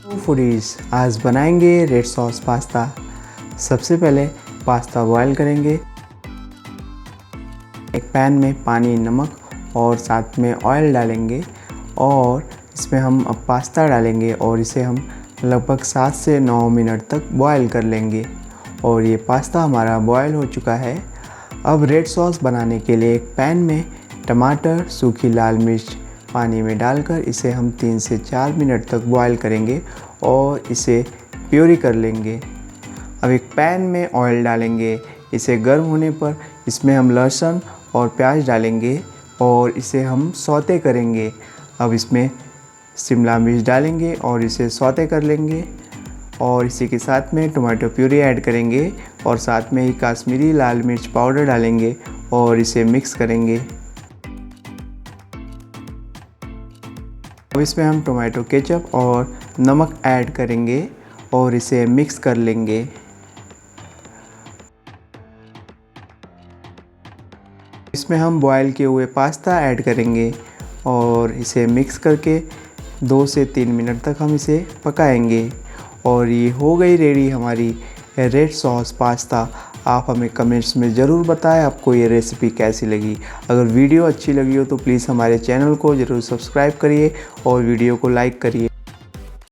Foodies आज बनाएंगे red sauce pasta. सबसे पहले पास्ता बॉयल करेंगे। एक पैन में पानी, नमक और साथ में ऑयल डालेंगे और इसमें हम अब पास्ता डालेंगे और इसे हम लगभग 7 से 9 मिनट तक बॉयल कर लेंगे। और ये पास्ता हमारा बॉयल हो चुका है। अब रेड सॉस बनाने के लिए एक पैन में टमाटर, सूखी लाल मिर्च पानी में डालकर इसे हम 3 से 4 मिनट तक बॉयल करेंगे और इसे प्यूरी कर लेंगे। अब एक पैन में ऑयल डालेंगे। इसे गर्म होने पर इसमें हम लहसुन और प्याज डालेंगे और इसे हम सौते करेंगे। अब इसमें शिमला मिर्च डालेंगे और इसे सौते कर लेंगे और इसी के साथ में टमाटो प्यूरी ऐड करेंगे और साथ में ही कश्मीरी लाल मिर्च पाउडर डालेंगे और इसे मिक्स करेंगे। अब इसमें हम टोमेटो केचप और नमक ऐड करेंगे और इसे मिक्स कर लेंगे। इसमें हम बॉयल किए हुए पास्ता ऐड करेंगे और इसे मिक्स करके 2 से 3 मिनट तक हम इसे पकाएंगे। और ये हो गई रेडी हमारी रेड सॉस पास्ता। आप हमें कमेंट्स में ज़रूर बताएं आपको ये रेसिपी कैसी लगी। अगर वीडियो अच्छी लगी हो तो प्लीज़ हमारे चैनल को ज़रूर सब्सक्राइब करिए और वीडियो को लाइक करिए।